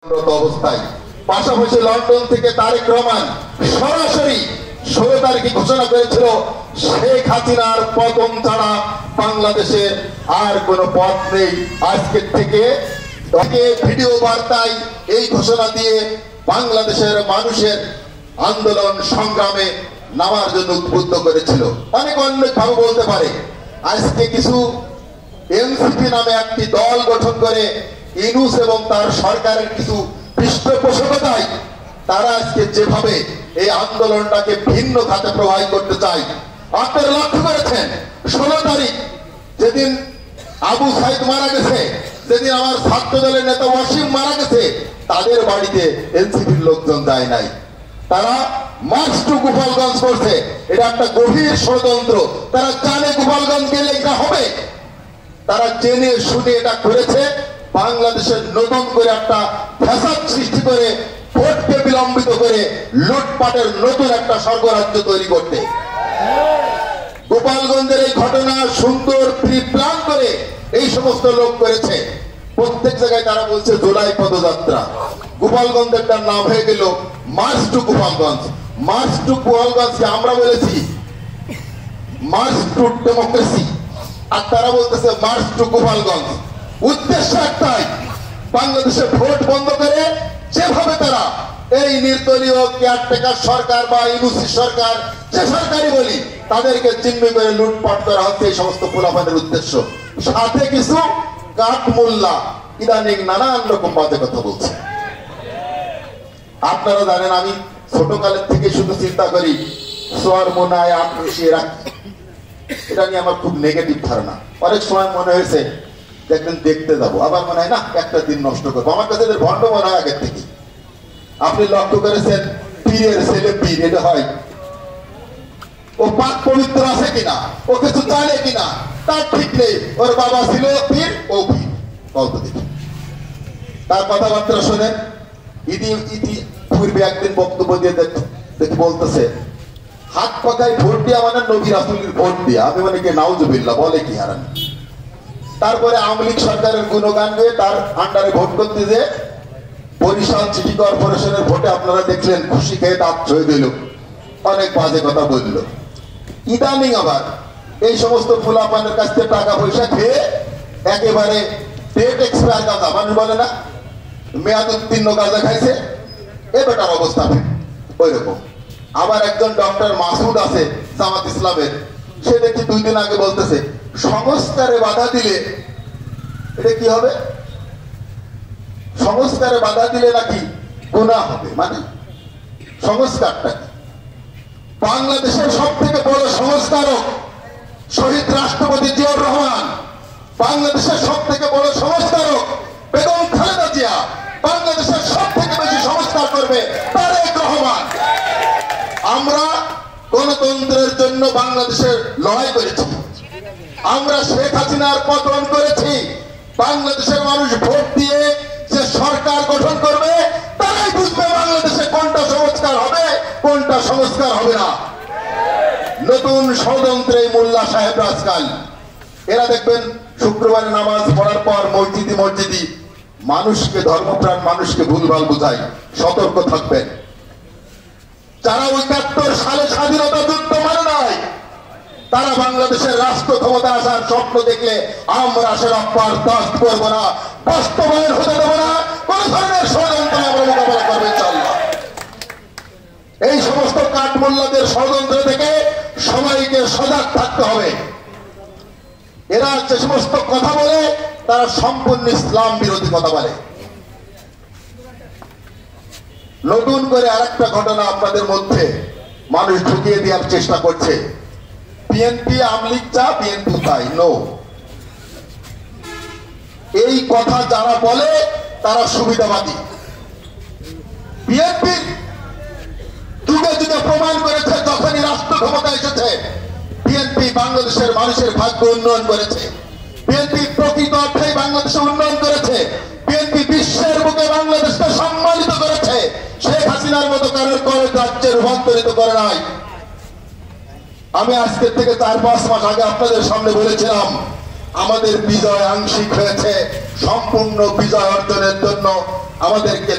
অবস্থায় পাশাপাশি লন্ডন থেকে তারেক রহমান সরাসরি 16 তারিখে ঘোষণা করেছিল শেখ হাসিনার পতন ছাড়া বাংলাদেশে আর কোনো পথ নেই। আজকের থেকে ভিডিও বার্তায় এই ঘোষণা দিয়ে বাংলাদেশের মানুষের আন্দোলন সংগ্রামে নামার জন্য উদ্বুদ্ধ করেছিল। অনেক ভাবে বলতে পারে আজকে কিছু এনসিপি নামে একটি দল গঠন করে ইউনূস এবং তার সরকারের কিছু পৃষ্ঠপোষকতায় তারা আজকে যেভাবে এই আন্দোলনটাকে ভিন্ন খাতে প্রবাহিত করতে চায়। আপনারা লক্ষ্য করেছেন 16 তারিখ যেদিন আবু সাইদ মারা গেছে, যেদিন আমার ছাত্র দলের নেতা ওয়াসিম মারা গেছে, তাদের বাড়িতে এনসিপির লোকজন যায় নাই। তারা মার্চ টু গোপালগঞ্জ করছে। এটা একটা গভীর ষড়যন্ত্র। তারা জানে গোপালগঞ্জ গেলে এটা হবে, তারা জেনে শুনে এটা করেছে বাংলাদেশের নতুন করে একটা ফ্যাসাদ সৃষ্টি করে ভোটকে বিলম্বিত করে লুটপাটের নতুন একটা স্বর্গরাজ্য তৈরি করতে। গোপালগঞ্জের এই ঘটনা সুন্দর প্রি প্ল্যান করে এই সমস্ত লোক করেছে। প্রত্যেক জায়গায় তারা বলছে জুলাই পদযাত্রা, গোপালগঞ্জের নাম হয়ে গেল march to Gopalganj. March to গোপালগঞ্জকে আমরা বলেছি মার্চ টু ডেমোক্রেসি, আর তারা বলতেছে মার্চ টু গোপালগঞ্জ। উদ্দেশ্য একটাই, বাংলাদেশে ভোট বন্ধ করে যেভাবে তারা এই নির্দলীয় কেয়ারটেকার সরকার বা ইউনূসি সরকার, যে সরকারই বলি, তাদেরকে চিহ্ন করে লুটপাট করা হচ্ছে এই সমস্ত পোলাপানের উদ্দেশ্য। সাথে কিছু কাঠমোল্লা ইদানিং নানান রকম বাজে কথা বলছে। আপনারা জানেন আমি ছোটকালের থেকে শুধু চিন্তা করি সোয়ার মোনায় আট মিশিয়ে রাখি, এটা নিয়ে আমার খুব নেগেটিভ ধারণা। অনেক সময় মনে হয়েছে একদিন দেখতে যাবো, আবার মনে হয় না একটা দিন নষ্ট করবো। আমার কাছে এদের ভণ্ড মনে হয় আগের থেকে। আপনি লক্ষ্য করেছেন পীরের ছেলে পীর, এটা হয় ও পাক পবিত্র আছে কিনা, ও কিছু জানে কিনা তার ঠিক নেই। ওর বাবা ছিল পীর, ও পীর, কত দেখি তার কথাবার্তা শোনেন। পূর্বে একদিন বক্তব্য দিয়ে দেখি বলতেছে হাত পাকায় ভোট দিয়া মানে নবী রাসূলের ভোট দিয়া। আমি মানে কি নাউজুবিল্লাহ বলে কি হারান। তারপরে আওয়ামী লীগ সরকারের গুণগান গিয়ে তার আন্ডারে ভোট করতে যে বরিশাল সিটি কর্পোরেশনের ভোটে আপনারা দেখলেন খুশি খেয়ে দাঁত ছুঁয়ে দিল, অনেক বাজে কথা বলল। ইদানিং আবার এই সমস্ত ফুলাপানের কাছ থেকে টাকা পয়সা খেয়ে একেবারে ডেট এক্সপায়ার গাঁজা, মানুষ বলে না মেয়াদ উত্তীর্ণ গাঁজা খাইছে, এ বেটার অবস্থা ওই রকম। আবার একজন ডক্টর মাসুদ আছে জামাত ইসলামের, সে দেখি 2 দিন আগে বলতেছে সংস্কারে বাধা দিলে এটা কি হবে, সংস্কারে বাধা দিলে নাকি গুনাহ হবে। মানে সংস্কারটা কি? বাংলাদেশের সব থেকে বড় সংস্কারক শহীদ রাষ্ট্রপতি জিয়াউর রহমান, বাংলাদেশের সব থেকে বড় সংস্কারক বেগম খালেদা জিয়া, বাংলাদেশের সব থেকে বেশি সংস্কার করবে তারেক রহমান। আমরা গণতন্ত্রের জন্য বাংলাদেশের লড়াই করেছি, আমরা শেখ হাসিনার পতন করেছি। বাংলাদেশের মানুষ ভোট দিয়ে যে সরকার গঠন করবে তারাই বুঝবে বাংলাদেশে কোনটা সংস্কার হবে কোনটা সংস্কার হবে না। নতুন ষড়যন্ত্রে মোল্লা সাহেব আজকাল এরা দেখবেন শুক্রবারে নামাজ পড়ার পর মসজিদি মানুষকে, ধর্মপ্রাণ মানুষকে ভুলভাল বুঝায়। সতর্ক থাকবেন। যারা ৭১ সালে স্বাধীনতা যুদ্ধ মানে নাই, তারা বাংলাদেশের রাষ্ট্র ক্ষমতা আসার স্বপ্ন দেখলে আমরা সেটা বরদাস্ত করবো না, বাস্তবায়ন হতে দেবো না। কোন ধরনের ষড়যন্ত্র আমরা মোকাবেলা করবো ইনশাআল্লাহ। এই সমস্ত কাঠমোল্লাদের ষড়যন্ত্র থেকে সবাইকে সজাগ থাকতে হবে। এরা যে সমস্ত কথা বলে তারা সম্পূর্ণ ইসলাম বিরোধী কথা বলে। নতুন করে আরেকটা ঘটনা আপনাদের মধ্যে মানুষ ঢুকিয়ে দেওয়ার চেষ্টা করছে। বিএনপি আওয়ামী লীগ যা, বিএনপি তাই। নো, এই কথা যারা বলে তারা সুবিধাবাদী। বিএনপি যুগে যুগে প্রমাণ করেছে, যখনই রাষ্ট্র ক্ষমতা এসেছে বিএনপি বাংলাদেশের মানুষের ভাগ্য উন্নয়ন করেছে। বিএনপি প্রকৃত অর্থে বাংলাদেশে উন্নয়ন করেছে। বিএনপি বিশ্বের বুকে বাংলাদেশকে সম্মানিত করেছে। শেখ হাসিনার মতো কারোর করে রাজ্যে রূপান্তরিত করে নাই। আমি আজকের থেকে 4-5 মাস আগে আপনাদের সামনে বলেছিলাম আমাদের বিজয় আংশিক হয়েছে, সম্পূর্ণ বিজয় অর্জনের জন্য আমাদেরকে